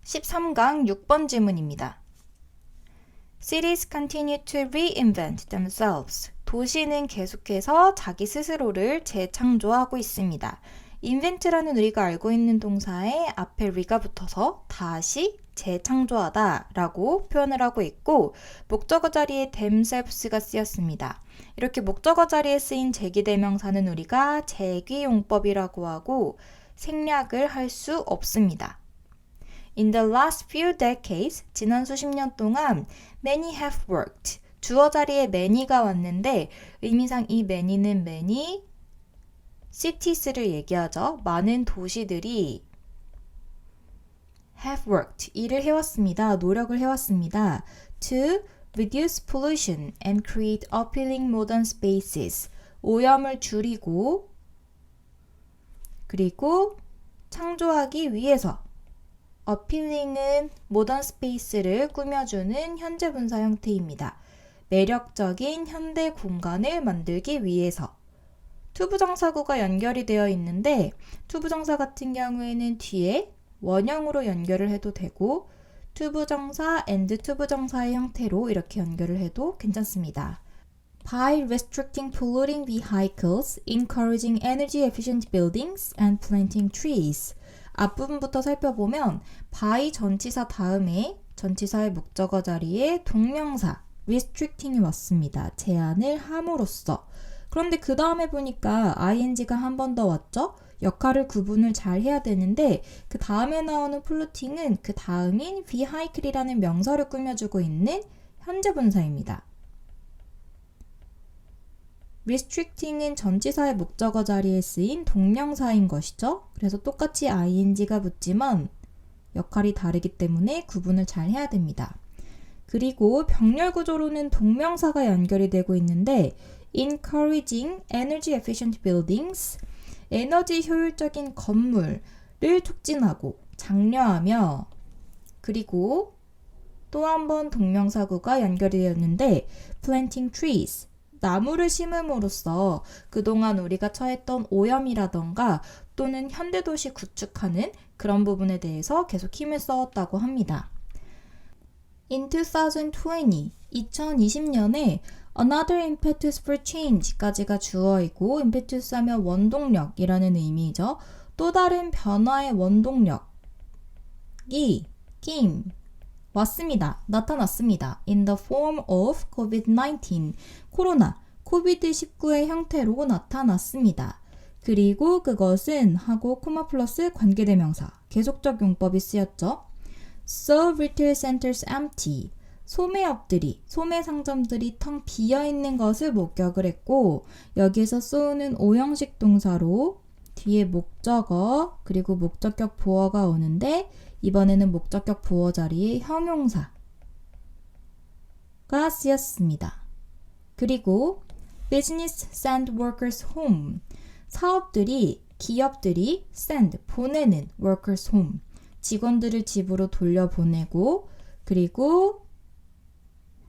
13강 6번 질문입니다. Cities continue to reinvent themselves. 도시는 계속해서 자기 스스로를 재창조하고 있습니다. invent라는 우리가 알고 있는 동사에 앞에 re가 붙어서 다시 재창조하다 라고 표현을 하고 있고 목적어 자리에 themselves가 쓰였습니다. 이렇게 목적어 자리에 쓰인 제기대명사는 우리가 제기용법이라고 하고 생략을 할 수 없습니다. In the last few decades, 지난 수십 년 동안 many have worked. 주어 자리에 many가 왔는데 의미상 이 many는 many cities를 얘기하죠. 많은 도시들이 have worked. 일을 해왔습니다. 노력을 해왔습니다. To reduce pollution and create appealing modern spaces. 오염을 줄이고 그리고 창조하기 위해서 appealing은 모던 스페이스를 꾸며주는 현재 분사 형태입니다. 매력적인 현대 공간을 만들기 위해서 투부정사구가 연결이 되어 있는데 투부정사 같은 경우에는 뒤에 원형으로 연결을 해도 되고 투부정사 and 투부정사의 형태로 이렇게 연결을 해도 괜찮습니다. By restricting polluting vehicles, encouraging energy efficient buildings, and planting trees. 앞부분부터 살펴보면 by 전치사 다음에 전치사의 목적어 자리에 동명사 restricting이 왔습니다. 제한을 함으로써. 그런데 그 다음에 보니까 ing가 한 번 더 왔죠? 역할을 구분을 잘 해야 되는데 그 다음에 나오는 polluting은 그 다음인 vehicle이라는 명사를 꾸며주고 있는 현재 분사입니다. restricting은 전치사의 목적어 자리에 쓰인 동명사인 것이죠. 그래서 똑같이 ing가 붙지만 역할이 다르기 때문에 구분을 잘 해야 됩니다. 그리고 병렬 구조로는 동명사가 연결이 되고 있는데 encouraging energy efficient buildings, 에너지 효율적인 건물을 촉진하고 장려하며 그리고 또 한 번 동명사구가 연결이 되었는데 planting trees, 나무를 심음으로써 그동안 우리가 처했던 오염이라던가 또는 현대도시 구축하는 그런 부분에 대해서 계속 힘을 써왔다고 합니다. In 2020, 2020년에 Another impetus for change까지가 주어이고 impetus 하면 원동력이라는 의미죠. 또 다른 변화의 원동력이 왔습니다. 나타났습니다. In the form of COVID-19, 코로나, 코비드19의 형태로 나타났습니다. 그리고 그것은 하고 코마 플러스 관계대명사, 계속적 용법이 쓰였죠. So retail centers empty, 소매업들이, 소매상점들이 텅 비어있는 것을 목격을 했고 여기에서 so는 오형식 동사로 뒤에 목적어 그리고 목적격 보어가 오는데 이번에는 목적격 보어 자리에 형용사가 쓰였습니다. 그리고 business send workers home. 사업들이, 기업들이 send, 보내는 workers home. 직원들을 집으로 돌려보내고 그리고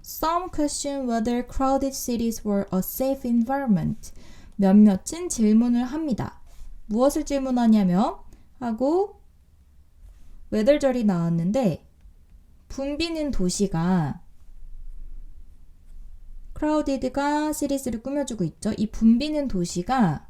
some question whether crowded cities were a safe environment. 몇몇은 질문을 합니다. 무엇을 질문하냐면 하고 whether절이 나왔는데 붐비는 도시가 crowded가 cities를 꾸며주고 있죠. 이 붐비는 도시가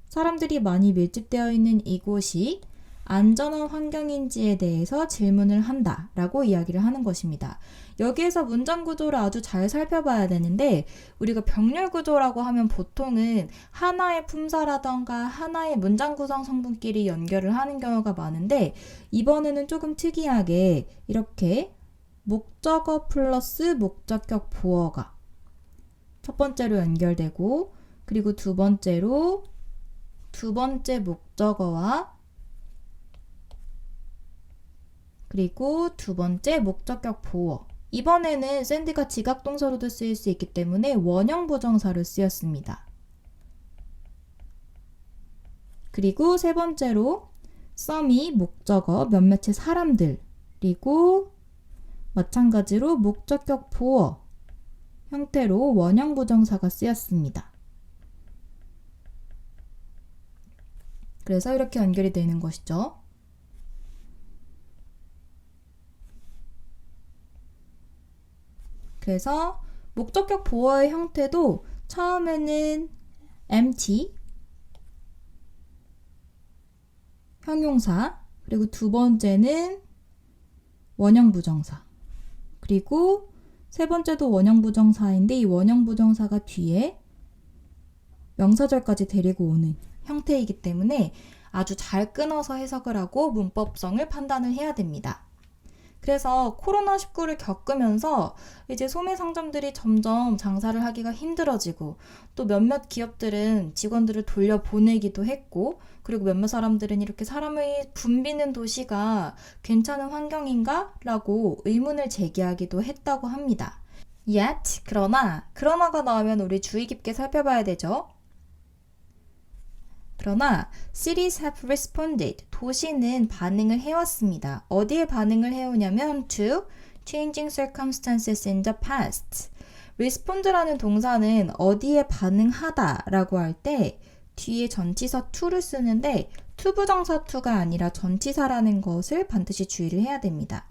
사람들이 많이 밀집되어 있는 이곳이 안전한 환경인지에 대해서 질문을 한다 라고 이야기를 하는 것입니다. 여기에서 문장 구조를 아주 잘 살펴봐야 되는데 우리가 병렬 구조라고 하면 보통은 하나의 품사라던가 하나의 문장 구성 성분끼리 연결을 하는 경우가 많은데 이번에는 조금 특이하게 이렇게 목적어 플러스 목적격 보어가 첫 번째로 연결되고 그리고 두 번째로 두 번째 목적어와 그리고 두 번째 목적격 보어. 이번에는 send가 지각동사로도 쓰일 수 있기 때문에 원형 부정사로 쓰였습니다. 그리고 세 번째로 some이 목적어 몇몇의 사람들 그리고 마찬가지로 목적격 보어 형태로 원형 부정사가 쓰였습니다. 그래서 이렇게 연결이 되는 것이죠. 그래서 목적격 보어의 형태도 처음에는 empty, 형용사, 그리고 두 번째는 원형 부정사, 그리고 세 번째도 원형 부정사인데 이 원형 부정사가 뒤에 명사절까지 데리고 오는 형태이기 때문에 아주 잘 끊어서 해석을 하고 문법성을 판단을 해야 됩니다. 그래서 코로나19를 겪으면서 이제 소매 상점들이 점점 장사를 하기가 힘들어지고 또 몇몇 기업들은 직원들을 돌려보내기도 했고 그리고 몇몇 사람들은 이렇게 사람이 붐비는 도시가 괜찮은 환경인가? 라고 의문을 제기하기도 했다고 합니다. Yet, 그러나가 나오면 우리 주의 깊게 살펴봐야 되죠. 그러나 cities have responded. 도시는 반응을 해왔습니다. 어디에 반응을 해오냐면 to changing circumstances in the past. respond라는 동사는 어디에 반응하다 라고 할 때 뒤에 전치사 to를 쓰는데 투부정사 to가 아니라 전치사라는 것을 반드시 주의를 해야 됩니다.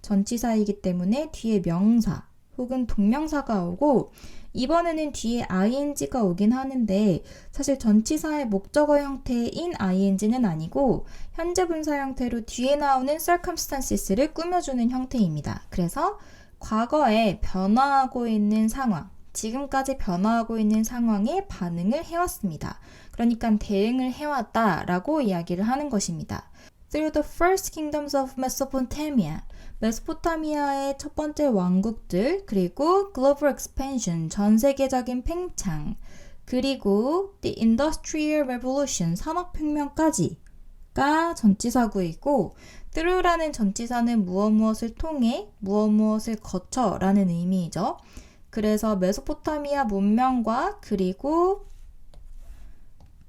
전치사이기 때문에 뒤에 명사 혹은 동명사가 오고 이번에는 뒤에 ing가 오긴 하는데 사실 전치사의 목적어 형태인 ing는 아니고 현재 분사 형태로 뒤에 나오는 circumstances를 꾸며주는 형태입니다. 그래서 과거에 변화하고 있는 상황, 지금까지 변화하고 있는 상황에 반응을 해왔습니다. 그러니까 대응을 해왔다라고 이야기를 하는 것입니다. Through the first kingdoms of Mesopotamia, 메소포타미아의 첫 번째 왕국들, 그리고 global expansion, 전 세계적인 팽창, 그리고 the industrial revolution, 산업혁명까지가 전치사구이고 through라는 전치사는 무엇을 통해, 무엇을 거쳐 라는 의미이죠. 그래서 메소포타미아 문명과 그리고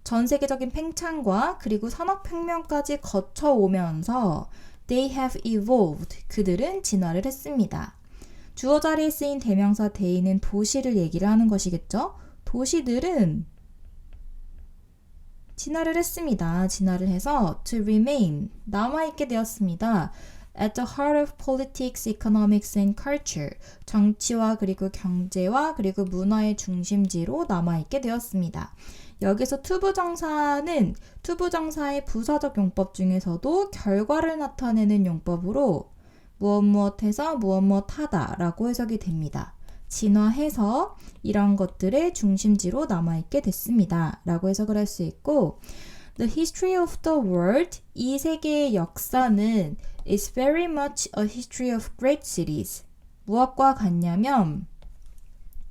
전 세계적인 팽창과 그리고 산업혁명까지 거쳐오면서 They have evolved. 그들은 진화를 했습니다. 주어 자리에 쓰인 대명사 they는 도시를 얘기를 하는 것이겠죠? 도시들은 진화를 했습니다. 진화를 해서 to remain, 남아있게 되었습니다. At the heart of politics, economics and culture, 정치와 그리고 경제와 그리고 문화의 중심지로 남아있게 되었습니다. 여기서 투부정사는 투부정사의 부사적 용법 중에서도 결과를 나타내는 용법으로 무엇해서 무엇하다 라고 해석이 됩니다. 진화해서 이런 것들의 중심지로 남아있게 됐습니다. 라고 해석을 할 수 있고 The history of the world, 이 세계의 역사는 is very much a history of great cities. 무엇과 같냐면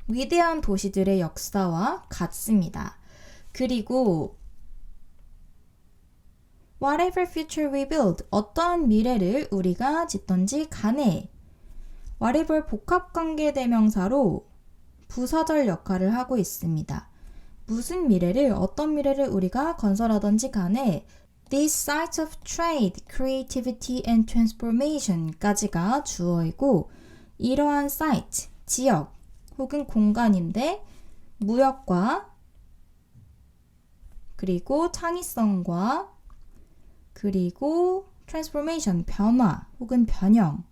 위대한 도시들의 역사와 같습니다. 그리고 whatever future we build, 어떠한 미래를 우리가 짓던지 간에 whatever 복합관계대명사로 부사절 역할을 하고 있습니다. 무슨 미래를, 어떤 미래를 우리가 건설하던지 간에 these sites of trade, creativity and transformation까지가 주어이고 이러한 site, 지역 혹은 공간인데 무역과 그리고 창의성과 그리고 transformation, 변화 혹은 변형의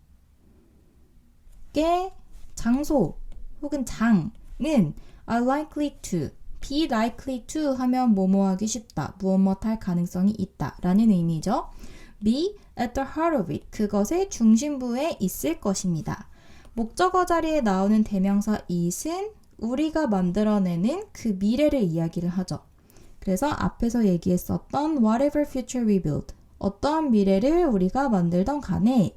장소 혹은 장은 are likely to, be likely to 하면 뭐뭐하기 쉽다, 무엇할 가능성이 있다 라는 의미죠. be at the heart of it, 그것의 중심부에 있을 것입니다. 목적어 자리에 나오는 대명사 it은 우리가 만들어내는 그 미래를 이야기를 하죠. 그래서 앞에서 얘기했었던 whatever future we build, 어떠한 미래를 우리가 만들던 간에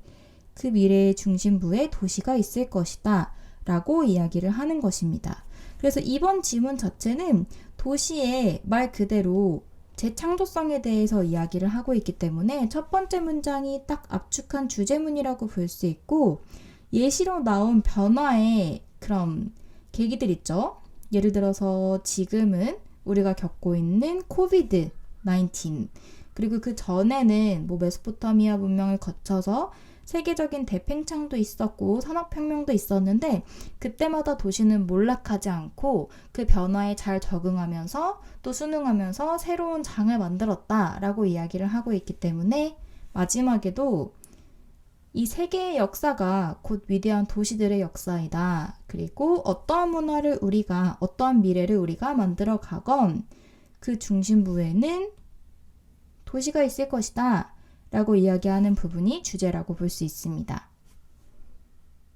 그 미래의 중심부에 도시가 있을 것이다 라고 이야기를 하는 것입니다. 그래서 이번 지문 자체는 도시의 말 그대로 재창조성에 대해서 이야기를 하고 있기 때문에 첫 번째 문장이 딱 압축한 주제문이라고 볼 수 있고 예시로 나온 변화의 그런 계기들 있죠. 예를 들어서 지금은 우리가 겪고 있는 코비드-19 그리고 그 전에는 메소포타미아 문명을 거쳐서 세계적인 대팽창도 있었고 산업혁명도 있었는데 그때마다 도시는 몰락하지 않고 그 변화에 잘 적응하면서 또 순응하면서 새로운 장을 만들었다라고 이야기를 하고 있기 때문에 마지막에도 이 세계의 역사가 곧 위대한 도시들의 역사이다. 그리고 어떠한 문화를 우리가, 어떠한 미래를 우리가 만들어 가건 그 중심부에는 도시가 있을 것이다 라고 이야기하는 부분이 주제라고 볼 수 있습니다.